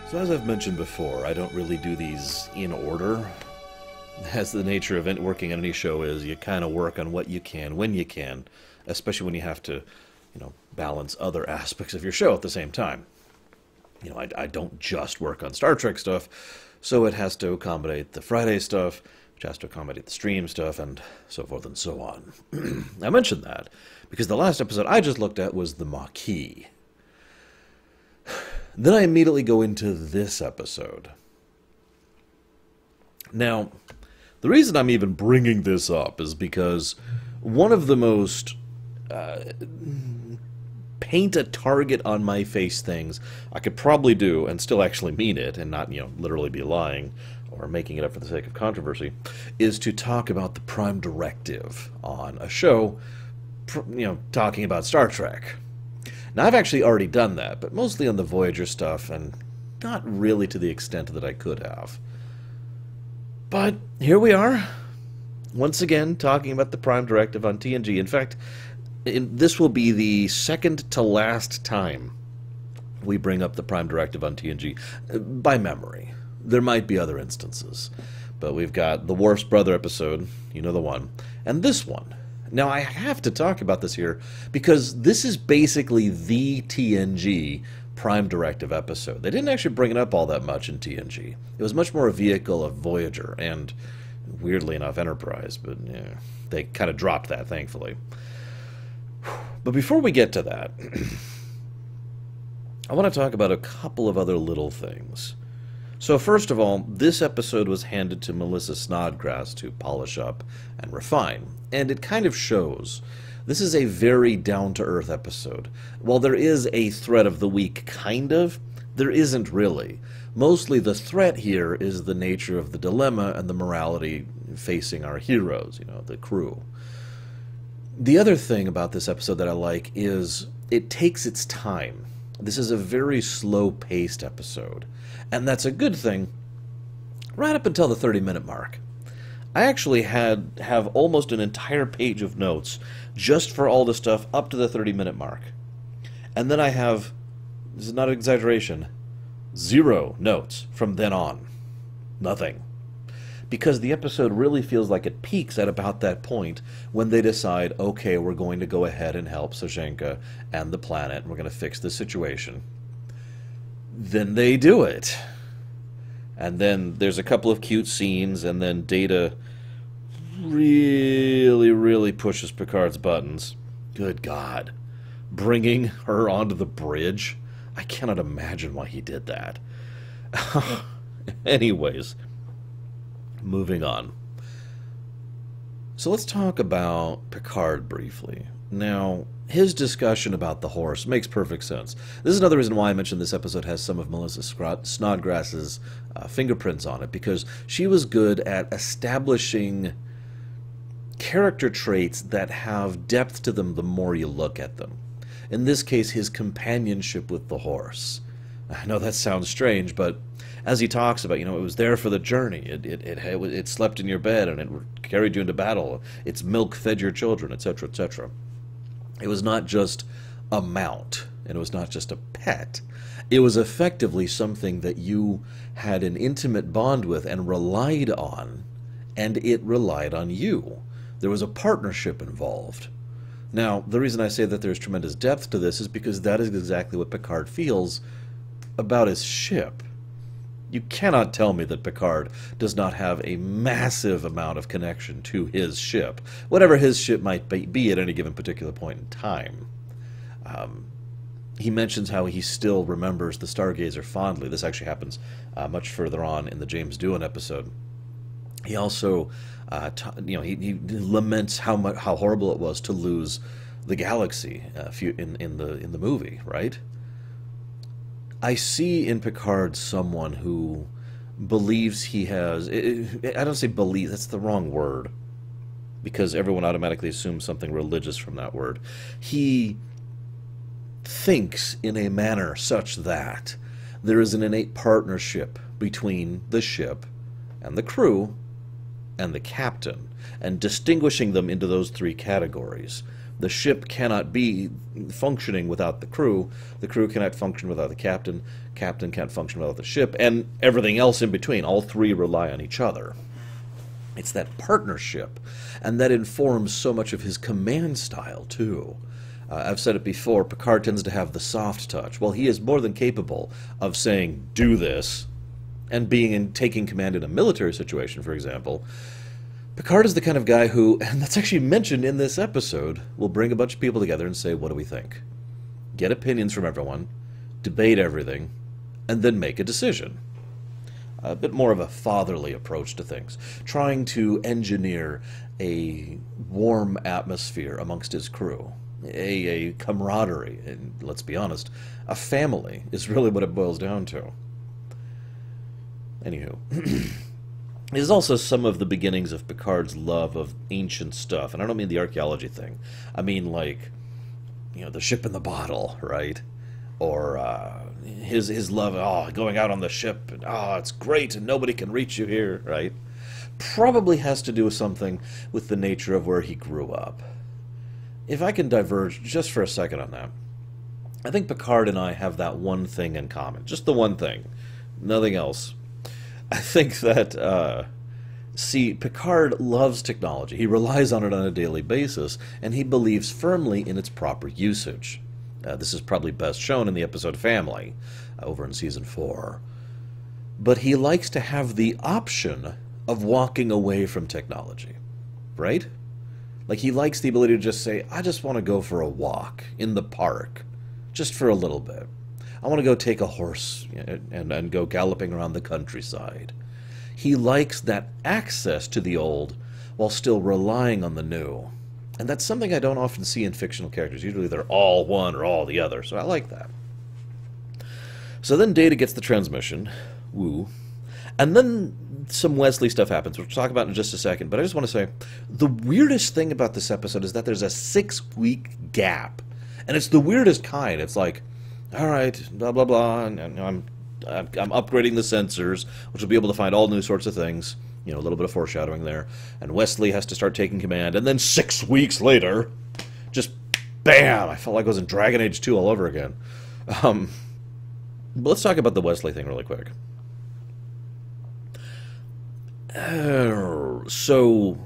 So as I've mentioned before, I don't really do these in order. As the nature of working on any show is, you kind of work on what you can, when you can, especially when you have to, balance other aspects of your show at the same time. I don't just work on Star Trek stuff, so it has to accommodate the Friday stuff, which has to accommodate the stream stuff, and so forth and so on. I mentioned that because the last episode I just looked at was the Maquis. Then I immediately go into this episode. Now, the reason I'm even bringing this up is because one of the most paint a target on my face things I could probably do and still actually mean it and not, literally be lying or making it up for the sake of controversy, is to talk about the Prime Directive on a show, talking about Star Trek. Now, I've actually already done that, but mostly on the Voyager stuff and not really to the extent that I could have. But here we are, once again, talking about the Prime Directive on TNG. In fact, this will be the second to last time we bring up the Prime Directive on TNG, by memory. There might be other instances, but we've got the Worf's Brother episode, you know the one, and this one. Now, I have to talk about this here because this is basically the TNG Prime Directive episode. They didn't actually bring it up all that much in TNG. It was much more a vehicle of Voyager and, weirdly enough, Enterprise, but yeah, they kind of dropped that, thankfully. But before we get to that, I want to talk about a couple of other little things. So first of all, this episode was handed to Melissa Snodgrass to polish up and refine, and it kind of shows. This is a very down-to-earth episode. While there is a threat of the week, kind of, there isn't really. Mostly the threat here is the nature of the dilemma and the morality facing our heroes, the crew. The other thing about this episode that I like is it takes its time. This is a very slow-paced episode, and that's a good thing right up until the 30-minute mark. I actually have almost an entire page of notes just for all the stuff up to the 30-minute mark. And then I have, this is not an exaggeration, 0 notes from then on. Nothing. Because the episode really feels like it peaks at about that point when they decide, okay, we're going to go ahead and help Sashenka and the planet, and we're going to fix this situation. Then they do it. And then there's a couple of cute scenes, and then Data really, really pushes Picard's buttons. Good God. Bringing her onto the bridge? I cannot imagine why he did that. Anyways, moving on. So let's talk about Picard briefly. Now, his discussion about the horse makes perfect sense. This is another reason why I mentioned this episode has some of Melissa Snodgrass's fingerprints on it, because she was good at establishing character traits that have depth to them the more you look at them. In this case, his companionship with the horse. I know that sounds strange, but as he talks about, it was there for the journey. It slept in your bed and it carried you into battle. Its milk fed your children, etc., etc. It was not just a mount, and it was not just a pet. It was effectively something that you had an intimate bond with and relied on, and it relied on you. There was a partnership involved. Now, the reason I say that there's tremendous depth to this is because that is exactly what Picard feels about his ship. You cannot tell me that Picard does not have a massive amount of connection to his ship, whatever his ship might be at any given particular point in time. He mentions how he still remembers the Stargazer fondly. This actually happens much further on in the James Doohan episode. He also, he laments how horrible it was to lose the galaxy in the movie, right? I see in Picard someone who believes he has... I don't say believe, that's the wrong word, because everyone automatically assumes something religious from that word. He thinks in a manner such that there is an innate partnership between the ship and the crew and the captain, and distinguishing them into those three categories. The ship cannot be functioning without the crew cannot function without the captain can't function without the ship, and everything else in between. All three rely on each other. It's that partnership, and that informs so much of his command style, too. I've said it before, Picard tends to have the soft touch. Well, he is more than capable of saying, do this, and taking command in a military situation, for example. Picard is the kind of guy who, and that's actually mentioned in this episode, will bring a bunch of people together and say, what do we think? Get opinions from everyone, debate everything, and then make a decision. A bit more of a fatherly approach to things, trying to engineer a warm atmosphere amongst his crew, a camaraderie, and let's be honest, a family is really what it boils down to. Anywho, it is also some of the beginnings of Picard's love of ancient stuff, and I don't mean the archaeology thing. I mean, like, the ship in the bottle, right? Or his love, going out on the ship, and it's great, and nobody can reach you here, right? Probably has to do with something with the nature of where he grew up. If I can diverge just for a second on that, I think Picard and I have that one thing in common. Just the one thing. Nothing else. I think that, Picard loves technology. He relies on it on a daily basis, and he believes firmly in its proper usage. This is probably best shown in the episode Family, over in Season 4. But he likes to have the option of walking away from technology, right? Like, he likes the ability to just say, I just want to go for a walk in the park, just for a little bit. I want to go take a horse and go galloping around the countryside. He likes that access to the old while still relying on the new. And that's something I don't often see in fictional characters. Usually they're all one or all the other, so I like that. So then Data gets the transmission. Woo. And then some Wesley stuff happens, which we'll talk about in just a second. But I just want to say, the weirdest thing about this episode is that there's a 6-week gap. And it's the weirdest kind. It's like, all right, blah, blah, blah, and I'm upgrading the sensors, which will be able to find all new sorts of things. A little bit of foreshadowing there. And Wesley has to start taking command. And then 6 weeks later, just bam! I felt like I was in Dragon Age 2 all over again. But let's talk about the Wesley thing really quick. So,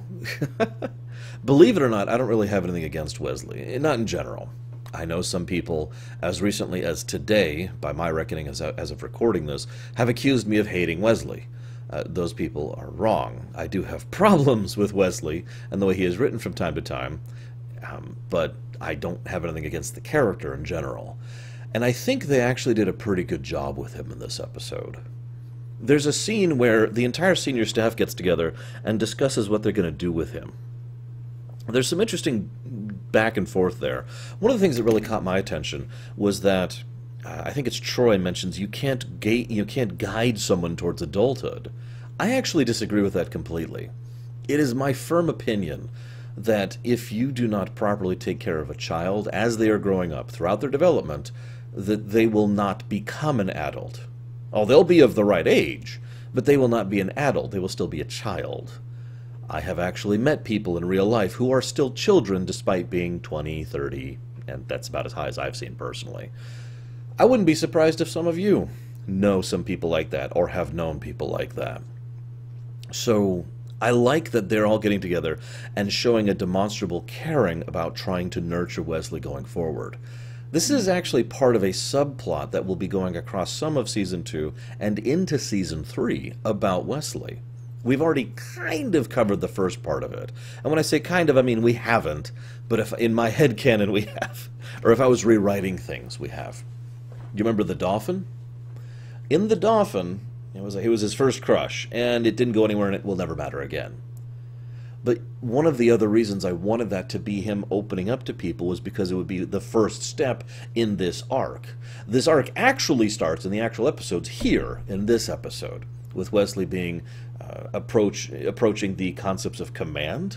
believe it or not, I don't really have anything against Wesley. Not in general. I know some people, as recently as today, by my reckoning as of recording this, have accused me of hating Wesley. Those people are wrong. I do have problems with Wesley and the way he is written from time to time, but I don't have anything against the character in general. And I think they actually did a pretty good job with him in this episode. There's a scene where the entire senior staff gets together and discusses what they're going to do with him. There's some interesting back and forth there. One of the things that really caught my attention was that I think it's Troy mentions you can't guide someone towards adulthood. I actually disagree with that completely. It is my firm opinion that if you do not properly take care of a child as they are growing up throughout their development, that they will not become an adult. Oh, they'll be of the right age, but they will not be an adult. They will still be a child. I have actually met people in real life who are still children despite being 20, 30, and that's about as high as I've seen personally. I wouldn't be surprised if some of you know some people like that or have known people like that. So I like that they're all getting together and showing a demonstrable caring about trying to nurture Wesley going forward. This is actually part of a subplot that will be going across some of Season 2 and into Season 3 about Wesley. We've already kind of covered the first part of it. And when I say kind of, I mean we haven't, but if in my headcanon we have. Or if I was rewriting things, we have. You remember the Dolphin? In the Dolphin, it was his first crush, and it didn't go anywhere and it will never matter again. But one of the other reasons I wanted that to be him opening up to people was because it would be the first step in this arc. This arc actually starts in the actual episodes here, in this episode, with Wesley being approaching the concepts of command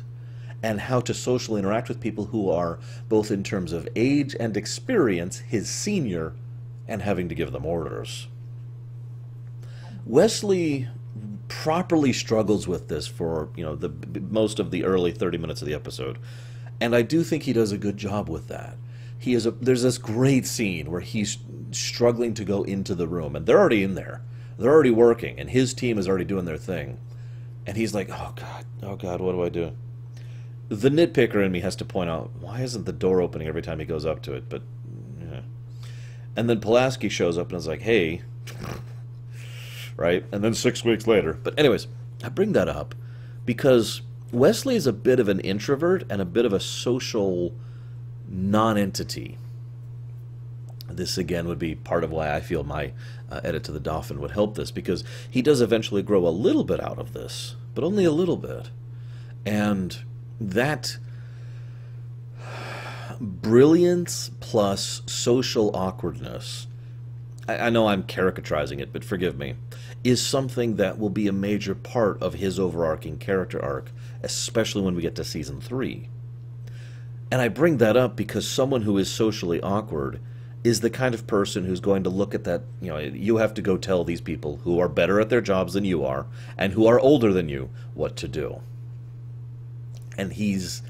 and how to socially interact with people who are, both in terms of age and experience, his senior, and having to give them orders. Wesley properly struggles with this for most of the early 30 minutes of the episode, And I do think he does a good job with that. There's this great scene where he's struggling to go into the room, and they're already in there. They're already working, and his team is already doing their thing. And he's like, oh God, what do I do? The nitpicker in me has to point out, why isn't the door opening every time he goes up to it? But, yeah. And then Pulaski shows up and is like, hey, right? And then 6 weeks later. But anyways, I bring that up because Wesley is a bit of an introvert and a bit of a social non-entity. This, again, would be part of why I feel my edit to the Dauphin would help this, because he does eventually grow a little bit out of this, but only a little bit. And that brilliance plus social awkwardness, I know I'm caricaturizing it, but forgive me, is something that will be a major part of his overarching character arc, especially when we get to Season 3. And I bring that up because someone who is socially awkward is the kind of person who's going to look at that, you have to go tell these people who are better at their jobs than you are, and who are older than you, what to do. And he's,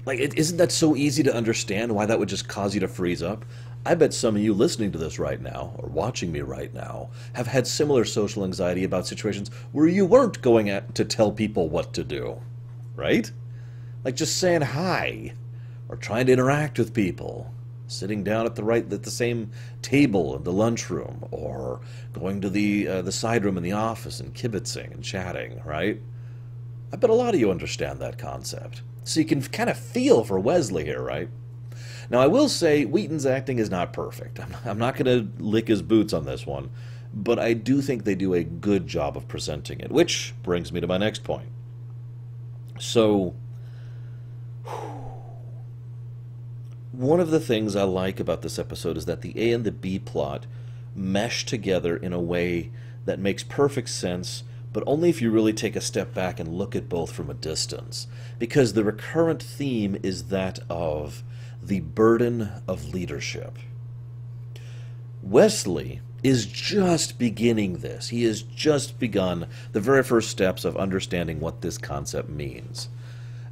like, isn't that so easy to understand why that would just cause you to freeze up? I bet some of you listening to this right now, or watching me right now, have had similar social anxiety about situations where you weren't going to tell people what to do, right? Like just saying hi, or trying to interact with people, sitting down at the same table in the lunchroom, or going to the side room in the office and kibitzing and chatting, right? I bet a lot of you understand that concept. So you can kind of feel for Wesley here, right? Now, I will say Wheaton's acting is not perfect. I'm not going to lick his boots on this one, but I do think they do a good job of presenting it, which brings me to my next point. So, one of the things I like about this episode is that the A and the B plot mesh together in a way that makes perfect sense, but only if you really take a step back and look at both from a distance. Because the recurrent theme is that of the burden of leadership. Wesley is just beginning this. He has just begun the very first steps of understanding what this concept means.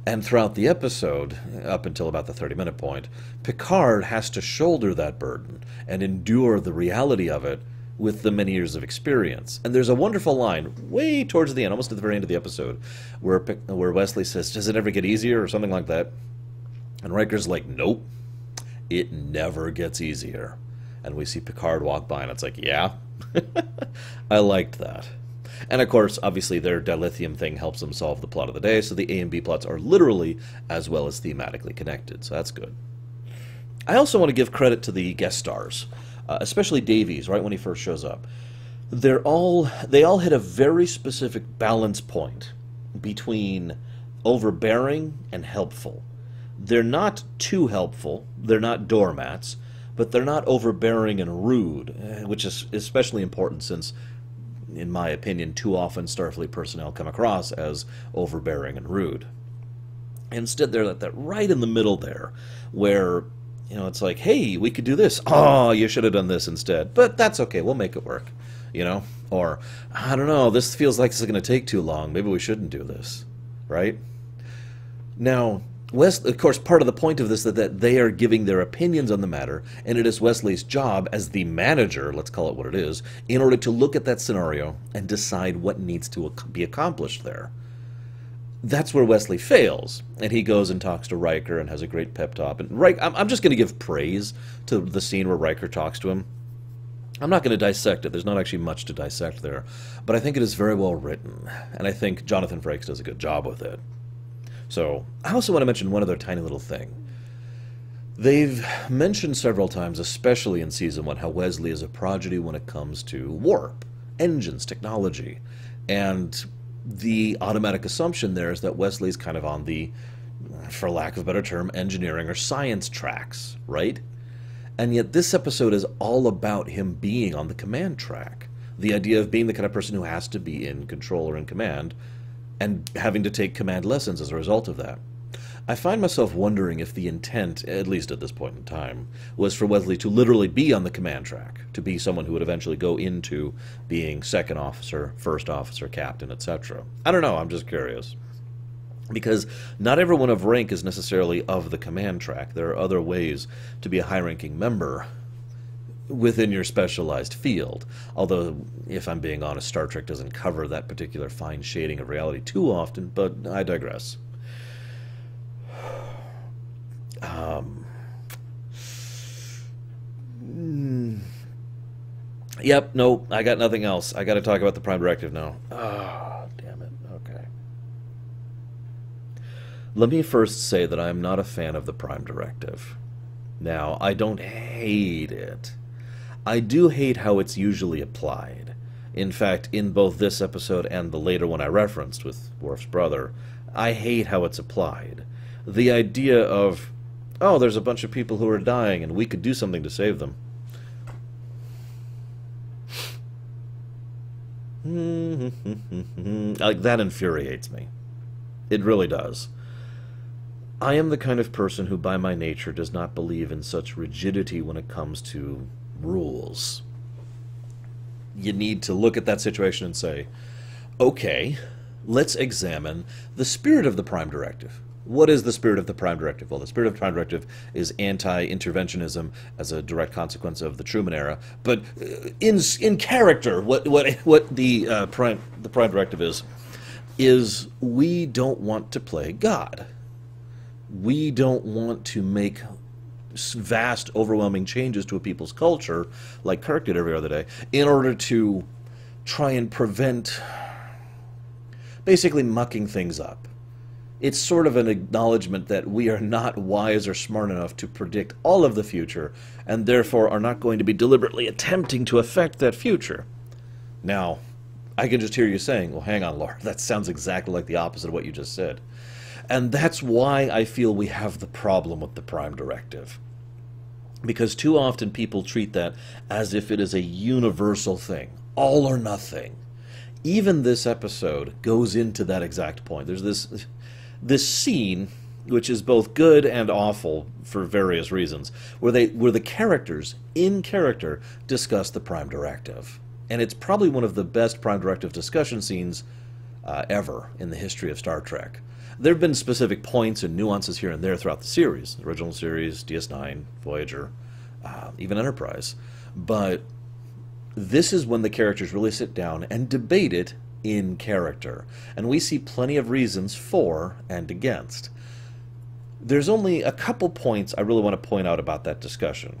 And throughout the episode, up until about the 30-minute point, Picard has to shoulder that burden and endure the reality of it with the many years of experience. And there's a wonderful line way towards the end, almost at the very end of the episode, where Wesley says, does it ever get easier, or something like that? And Riker's like, nope, it never gets easier. And we see Picard walk by, and it's like, yeah, I liked that. And of course, obviously, their dilithium thing helps them solve the plot of the day, so the A and B plots are literally as well as thematically connected, so that's good. I also want to give credit to the guest stars, especially Davies, right when he first shows up. They all hit a very specific balance point between overbearing and helpful. They're not too helpful, they're not doormats, but they're not overbearing and rude, which is especially important since, in my opinion, too often Starfleet personnel come across as overbearing and rude. Instead, they're that right in the middle there, where, it's like, hey, we could do this. Oh, you should have done this instead. But that's okay, we'll make it work, Or, I don't know, this feels like this is going to take too long. Maybe we shouldn't do this, right? Now, of course, part of the point of this is that they are giving their opinions on the matter, and it is Wesley's job as the manager, let's call it what it is, in order to look at that scenario and decide what needs to be accomplished there. That's where Wesley fails, and he goes and talks to Riker and has a great pep talk. And I'm just going to give praise to the scene where Riker talks to him. I'm not going to dissect it. There's not actually much to dissect there, but I think it is very well written, and I think Jonathan Frakes does a good job with it. So, I also want to mention one other tiny little thing. They've mentioned several times, especially in Season 1, how Wesley is a prodigy when it comes to warp, engines, technology. And the automatic assumption there is that Wesley's kind of on the, for lack of a better term, engineering or science tracks, right? And yet this episode is all about him being on the command track. The idea of being the kind of person who has to be in control or in command, and having to take command lessons as a result of that. I find myself wondering if the intent, at least at this point in time, was for Wesley to literally be on the command track, to be someone who would eventually go into being second officer, first officer, captain, etc. I don't know, I'm just curious. Because not everyone of rank is necessarily of the command track. There are other ways to be a high-ranking member within your specialized field. Although, if I'm being honest, Star Trek doesn't cover that particular fine shading of reality too often, but I digress. Yep, no, I got nothing else. I got to talk about the Prime Directive now. Oh, damn it. Okay. Let me first say that I'm not a fan of the Prime Directive. Now, I don't hate it. I do hate how it's usually applied. In fact, in both this episode and the later one I referenced with Worf's brother, I hate how it's applied. The idea of, oh, there's a bunch of people who are dying and we could do something to save them. Like, that infuriates me. It really does. I am the kind of person who by my nature does not believe in such rigidity when it comes to rules. You need to look at that situation and say, okay, let's examine the spirit of the Prime Directive. What is the spirit of the Prime Directive? Well, the spirit of the Prime Directive is anti-interventionism as a direct consequence of the Truman era. But in character, what the Prime Directive is we don't want to play God. We don't want to make vast, overwhelming changes to a people's culture, like Kirk did every other day, in order to try and prevent basically mucking things up. It's sort of an acknowledgement that we are not wise or smart enough to predict all of the future, and therefore are not going to be deliberately attempting to affect that future. Now, I can just hear you saying, well, hang on, Laura, that sounds exactly like the opposite of what you just said. And that's why I feel we have the problem with the Prime Directive. Because too often people treat that as if it is a universal thing, all or nothing. Even this episode goes into that exact point. There's this scene, which is both good and awful for various reasons, where the characters, in character, discuss the Prime Directive. And it's probably one of the best Prime Directive discussion scenes ever in the history of Star Trek. There have been specific points and nuances here and there throughout the series, the original series, DS9, Voyager, even Enterprise. But this is when the characters really sit down and debate it in character. And we see plenty of reasons for and against. There's only a couple points I really want to point out about that discussion.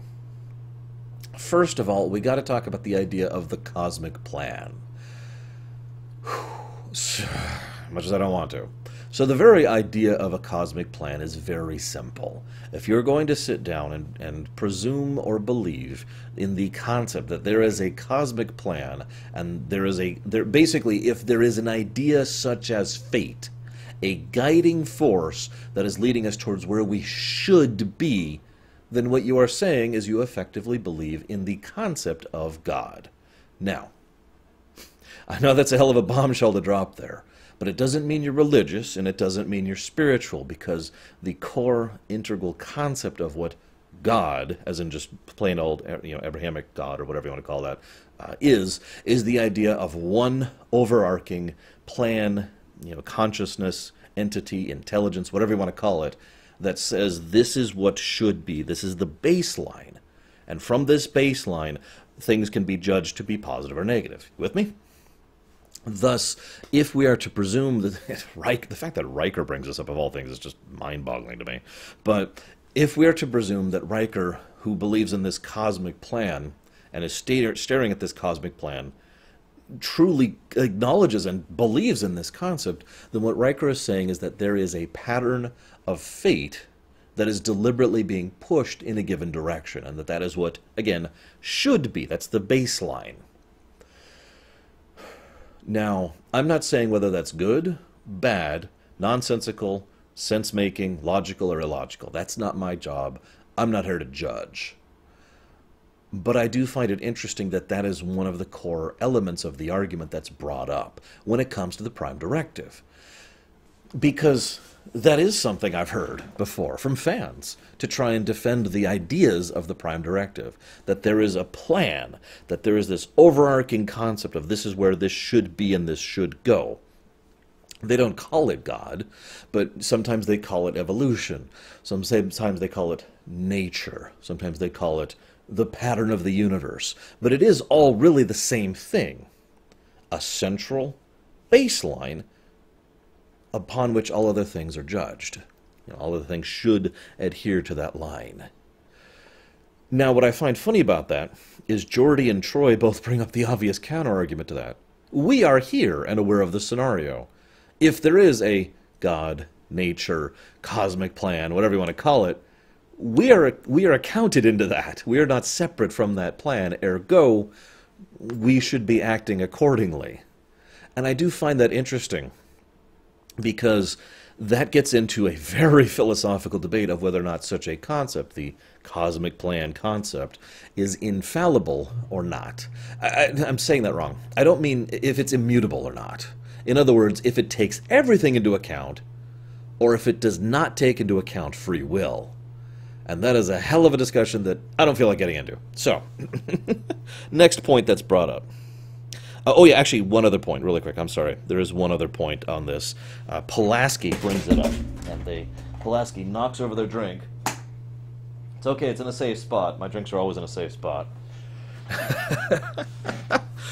First of all, we got to talk about the idea of the cosmic plan. As much as I don't want to. So the very idea of a cosmic plan is very simple. If you're going to sit down and presume or believe in the concept that there is a cosmic plan, and basically, if there is an idea such as fate, a guiding force that is leading us towards where we should be, then what you are saying is you effectively believe in the concept of God. Now, I know that's a hell of a bombshell to drop there. But it doesn't mean you're religious, and it doesn't mean you're spiritual, because the core integral concept of what God, as in just plain old, Abrahamic God, or whatever you want to call that, is the idea of one overarching plan, consciousness, entity, intelligence, whatever you want to call it, that says this is what should be. This is the baseline. And from this baseline, things can be judged to be positive or negative. You with me? Thus, if we are to presume that the fact that Riker brings this up of all things is just mind-boggling to me. But if we are to presume that Riker, who believes in this cosmic plan and is staring at this cosmic plan, truly acknowledges and believes in this concept, then what Riker is saying is that there is a pattern of fate that is deliberately being pushed in a given direction, and that is what, again, should be. That's the baseline. Now, I'm not saying whether that's good, bad, nonsensical, sense-making, logical, or illogical. That's not my job. I'm not here to judge. But I do find it interesting that that is one of the core elements of the argument that's brought up when it comes to the Prime Directive. Because that is something I've heard before from fans to try and defend the ideas of the Prime Directive. That there is a plan, that there is this overarching concept of this is where this should be and this should go. They don't call it God, but sometimes they call it evolution. Sometimes they call it nature. Sometimes they call it the pattern of the universe. But it is all really the same thing. A central baseline upon which all other things are judged. All other things should adhere to that line. Now, what I find funny about that is Geordi and Troy both bring up the obvious counter-argument to that. We are here and aware of the scenario. If there is a God, nature, cosmic plan, whatever you want to call it, we are accounted into that. We are not separate from that plan. Ergo, we should be acting accordingly. And I do find that interesting because that gets into a very philosophical debate of whether or not such a concept, the cosmic plan concept, is infallible or not. I'm saying that wrong. I don't mean if it's immutable or not. In other words, if it takes everything into account, or if it does not take into account free will. And that is a hell of a discussion that I don't feel like getting into. So, next point that's brought up. Oh yeah, actually, one other point, really quick. I'm sorry. There is one other point on this. Pulaski brings it up, and Pulaski knocks over their drink. It's okay, it's in a safe spot. My drinks are always in a safe spot.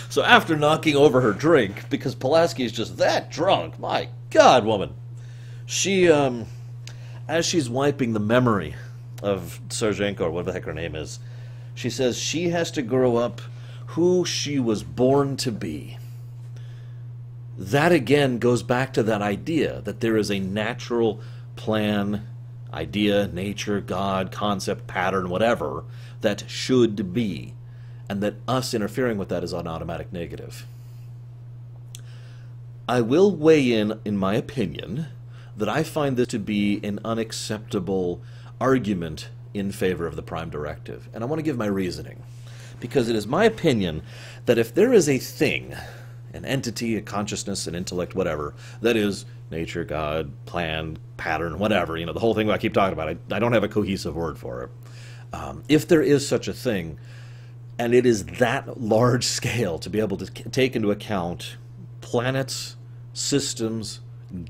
So after knocking over her drink, because Pulaski is just that drunk, my God, woman, she, as she's wiping the memory of Sergenko, or whatever the heck her name is, she says she has to grow up who she was born to be. That again goes back to that idea that there is a natural plan, idea, nature, God, concept, pattern, whatever, that should be, and that us interfering with that is an automatic negative. I will weigh in my opinion, that I find this to be an unacceptable argument in favor of the Prime Directive. And I want to give my reasoning. Because it is my opinion that if there is a thing, an entity, a consciousness, an intellect, whatever, that is nature, God, plan, pattern, whatever, the whole thing I keep talking about, I don't have a cohesive word for it. If there is such a thing, and it is that large scale to be able to take into account planets, systems,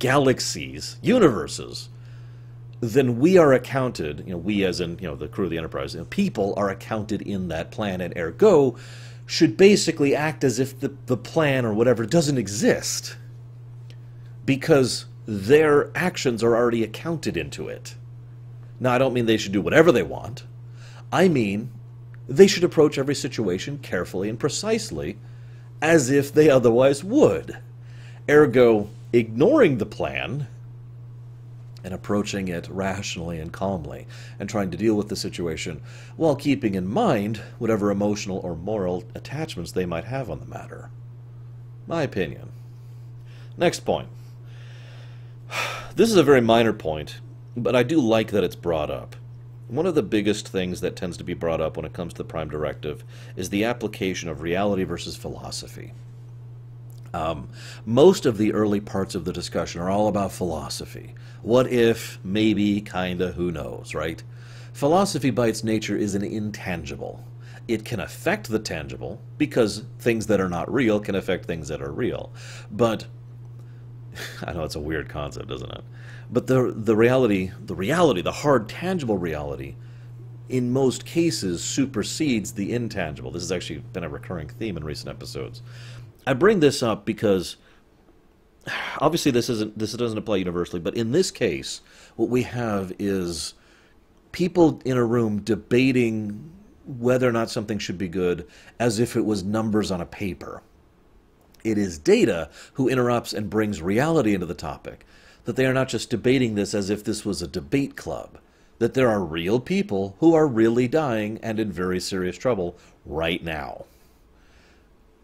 galaxies, universes, then we are accounted, we as in, the crew of the Enterprise, people are accounted in that plan, and ergo should basically act as if the plan or whatever doesn't exist, because their actions are already accounted into it. Now, I don't mean they should do whatever they want. I mean they should approach every situation carefully and precisely as if they otherwise would. Ergo, ignoring the plan and approaching it rationally and calmly, and trying to deal with the situation while keeping in mind whatever emotional or moral attachments they might have on the matter. My opinion. Next point. This is a very minor point, but I do like that it's brought up. One of the biggest things that tends to be brought up when it comes to the Prime Directive is the application of reality versus philosophy. Most of the early parts of the discussion are all about philosophy. What if, maybe, kinda, who knows, right? Philosophy by its nature is an intangible. It can affect the tangible, because things that are not real can affect things that are real. But, I know it's a weird concept, isn't it? But the reality, the hard, tangible reality, in most cases supersedes the intangible. This has actually been a recurring theme in recent episodes. I bring this up because obviously this doesn't apply universally, but in this case, what we have is people in a room debating whether or not something should be good as if it was numbers on a paper. It is Data who interrupts and brings reality into the topic, that they are not just debating this as if this was a debate club, that there are real people who are really dying and in very serious trouble right now.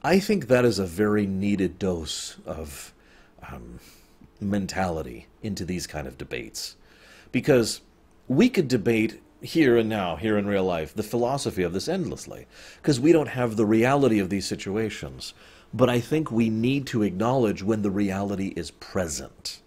I think that is a very needed dose of mentality into these kind of debates. Because we could debate here and now, here in real life, the philosophy of this endlessly. Because we don't have the reality of these situations. But I think we need to acknowledge when the reality is present.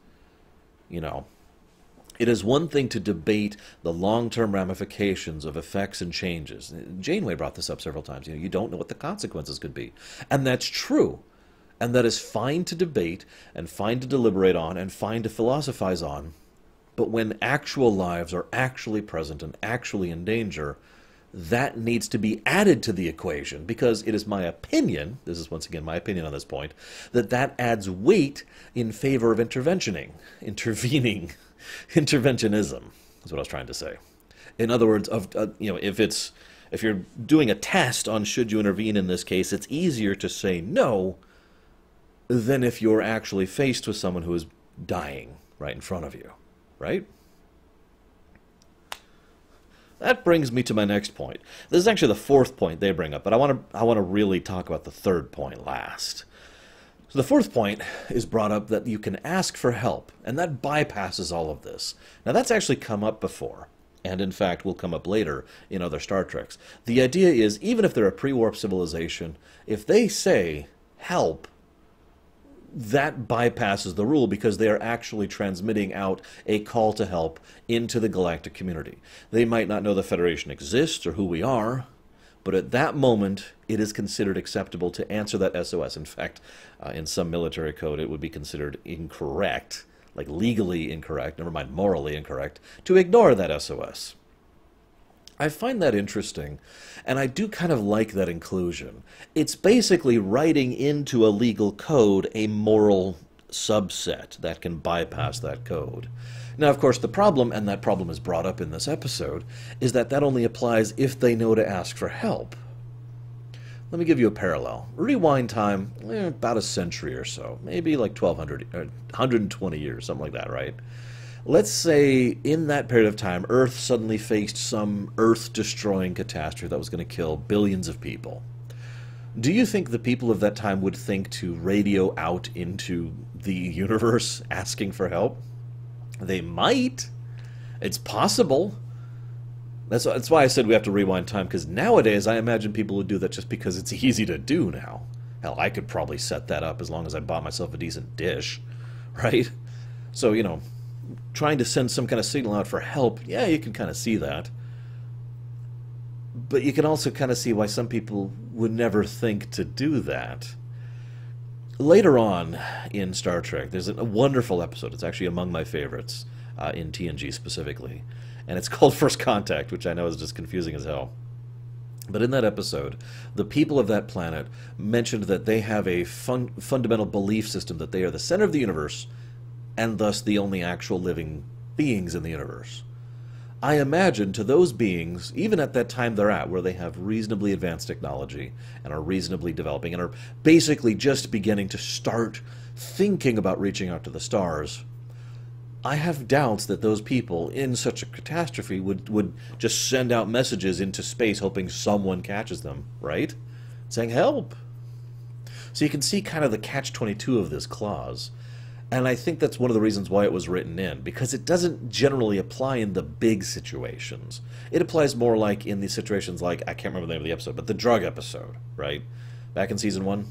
It is one thing to debate the long-term ramifications of effects and changes. Janeway brought this up several times. You don't know what the consequences could be. And that's true. And that is fine to debate, and fine to deliberate on, and fine to philosophize on. But when actual lives are actually present and actually in danger, that needs to be added to the equation, because it is my opinion, this is once again my opinion on this point, that that adds weight in favor of interventionism is what I was trying to say. In other words, if you're doing a test on should you intervene in this case, it's easier to say no than if you're actually faced with someone who is dying right in front of you, right? That brings me to my next point. This is actually the fourth point they bring up, but I want to really talk about the third point last. So the fourth point is brought up that you can ask for help, and that bypasses all of this. Now that's actually come up before, and in fact will come up later in other Star Treks. The idea is, even if they're a pre-warp civilization, if they say help, that bypasses the rule, because they are actually transmitting out a call to help into the galactic community. They might not know the Federation exists or who we are, but at that moment it is considered acceptable to answer that SOS. In fact, in some military code it would be considered incorrect, like legally incorrect, never mind morally incorrect, to ignore that SOS. I find that interesting, and I do kind of like that inclusion. It's basically writing into a legal code a moral subset that can bypass that code. Now, of course, the problem, and that problem is brought up in this episode, is that that only applies if they know to ask for help. Let me give you a parallel. Rewind time, about a century or so, maybe like 1200, 120 years, something like that, right? Let's say in that period of time, Earth suddenly faced some Earth-destroying catastrophe that was going to kill billions of people. Do you think the people of that time would think to radio out into the universe asking for help? They might. It's possible. That's why I said we have to rewind time, because nowadays I imagine people would do that just because it's easy to do now. Hell, I could probably set that up as long as I bought myself a decent dish, right? So, you know, trying to send some kind of signal out for help, yeah, you can kind of see that. But you can also kind of see why some people would never think to do that. Later on in Star Trek, there's a wonderful episode. It's actually among my favorites in TNG specifically. And it's called First Contact, which I know is just confusing as hell. But in that episode, the people of that planet mentioned that they have a fundamental belief system that they are the center of the universe, and thus the only actual living beings in the universe. I imagine to those beings, even at that time they're at, where they have reasonably advanced technology and are reasonably developing and are basically just beginning to start thinking about reaching out to the stars, I have doubts that those people in such a catastrophe would just send out messages into space hoping someone catches them, right? Saying, help! So you can see kind of the catch-22 of this clause. And I think that's one of the reasons why it was written in, because it doesn't generally apply in the big situations. It applies more like in the situations like, I can't remember the name of the episode, but the drug episode, right? Back in Season 1,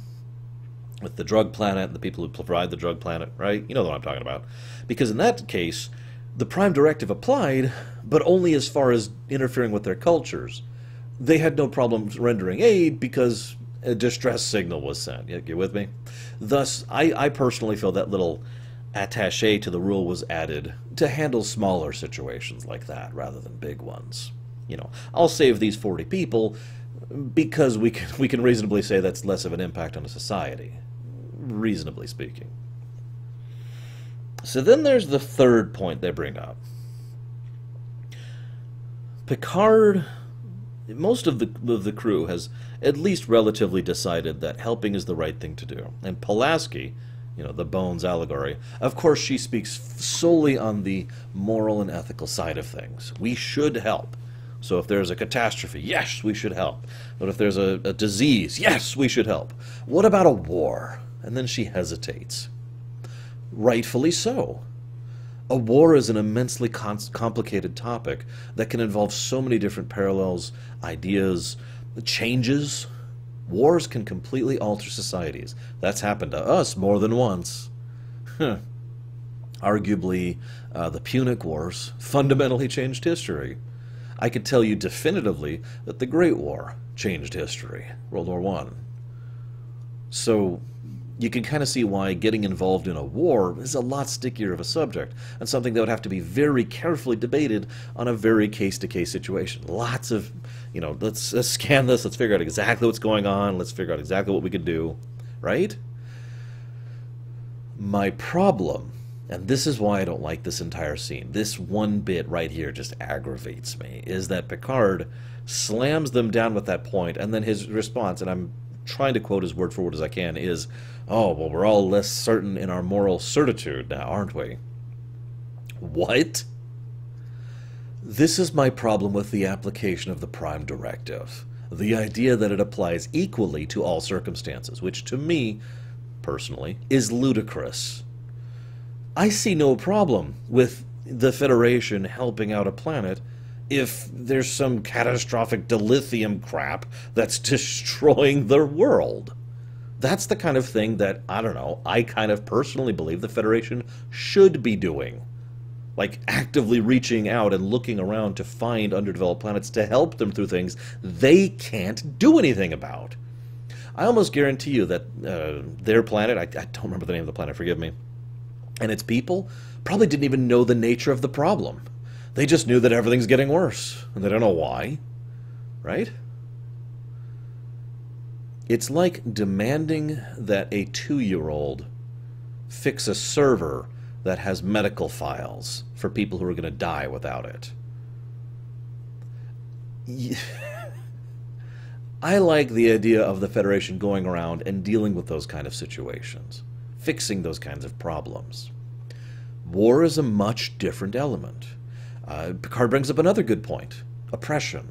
with the drug planet and the people who provide the drug planet, right? You know what I'm talking about. Because in that case, the Prime Directive applied, but only as far as interfering with their cultures. They had no problem rendering aid because a distress signal was sent. You with me? Thus, I personally feel that little attaché to the rule was added to handle smaller situations like that rather than big ones. You know, I'll save these 40 people because we can reasonably say that's less of an impact on a society, reasonably speaking. So then there's the third point they bring up. Picard, most of the crew has at least relatively decided that helping is the right thing to do. And Pulaski, you know, the Bones allegory, of course she speaks solely on the moral and ethical side of things. We should help. So if there's a catastrophe, yes, we should help. But if there's a disease, yes, we should help. What about a war? And then she hesitates. Rightfully so. A war is an immensely complicated topic that can involve so many different parallels, ideas, changes. Wars can completely alter societies. That's happened to us more than once. Arguably, the Punic Wars fundamentally changed history. I could tell you definitively that the Great War changed history, World War I. So, you can kind of see why getting involved in a war is a lot stickier of a subject and something that would have to be very carefully debated on a very case-to-case situation. Lots of, let's scan this, let's figure out exactly what's going on, let's figure out exactly what we could do, right? My problem, and this is why I don't like this entire scene, this one bit right here just aggravates me, is that Picard slams them down with that point, and then his response, and I'm trying to quote as word for word as I can, is, "Oh, well, we're all less certain in our moral certitude now, aren't we?" What? This is my problem with the application of the Prime Directive. The idea that it applies equally to all circumstances, which to me, personally, is ludicrous. I see no problem with the Federation helping out a planet if there's some catastrophic dilithium crap that's destroying the world. That's the kind of thing that, I don't know, I kind of personally believe the Federation should be doing. Like, actively reaching out and looking around to find underdeveloped planets to help them through things they can't do anything about. I almost guarantee you that their planet, I don't remember the name of the planet, forgive me, and its people probably didn't even know the nature of the problem. They just knew that everything's getting worse, and they don't know why, right? It's like demanding that a 2-year-old fix a server that has medical files for people who are going to die without it. I like the idea of the Federation going around and dealing with those kind of situations, fixing those kinds of problems. War is a much different element. Picard brings up another good point: oppression.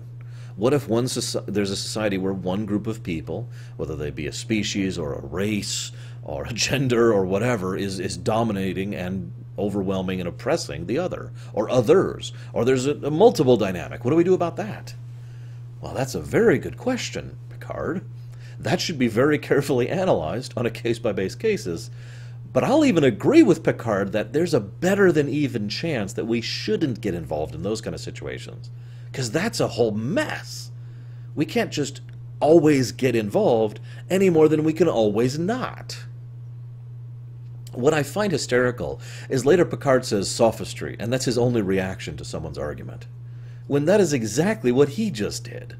What if there's a society where one group of people, whether they be a species or a race or a gender or whatever, is dominating and overwhelming and oppressing the other, or others, or there's a multiple dynamic? What do we do about that? Well, that's a very good question, Picard. That should be very carefully analyzed on a case-by-case basis. But I'll even agree with Picard that there's a better than even chance that we shouldn't get involved in those kind of situations. Because that's a whole mess. We can't just always get involved any more than we can always not. What I find hysterical is later Picard says sophistry, and that's his only reaction to someone's argument, when that is exactly what he just did.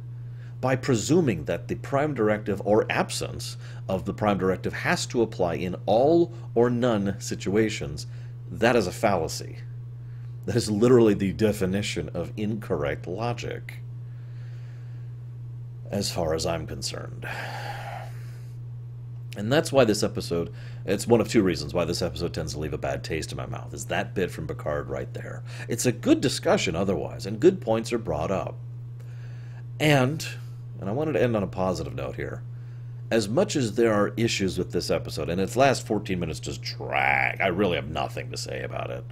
By presuming that the Prime Directive or absence of the Prime Directive has to apply in all or none situations, that is a fallacy. That is literally the definition of incorrect logic, as far as I'm concerned. And that's why this episode, it's one of two reasons why this episode tends to leave a bad taste in my mouth, is that bit from Picard right there. It's a good discussion otherwise, and good points are brought up. And I wanted to end on a positive note here. As much as there are issues with this episode, and its last 14 minutes just drag, I really have nothing to say about it.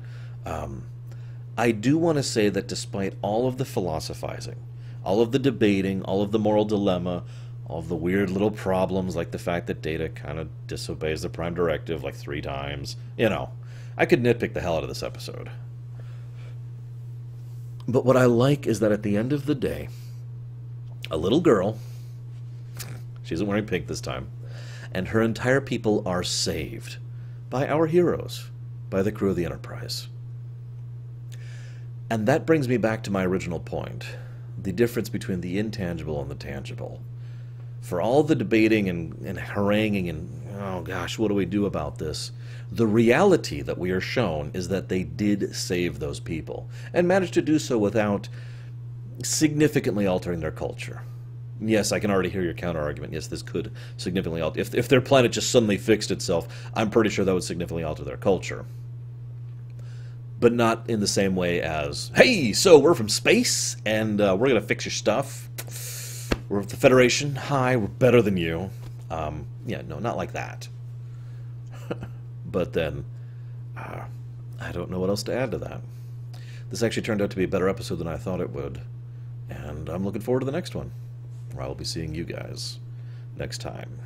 I do want to say that despite all of the philosophizing, all of the debating, all of the moral dilemma, all of the weird little problems like the fact that Data kind of disobeys the Prime Directive like 3 times, I could nitpick the hell out of this episode. But what I like is that at the end of the day, a little girl, she isn't wearing pink this time, and her entire people are saved by our heroes, by the crew of the Enterprise. And that brings me back to my original point, the difference between the intangible and the tangible. For all the debating and haranguing and, oh gosh, what do we do about this? The reality that we are shown is that they did save those people, and managed to do so without significantly altering their culture. Yes, I can already hear your counter-argument. Yes, this could significantly alter. If their planet just suddenly fixed itself, I'm pretty sure that would significantly alter their culture. But not in the same way as, hey, so we're from space, and we're going to fix your stuff. We're the Federation. Hi, we're better than you. Yeah, no, not like that. But then, I don't know what else to add to that. This actually turned out to be a better episode than I thought it would. And I'm looking forward to the next one, where I will be seeing you guys next time.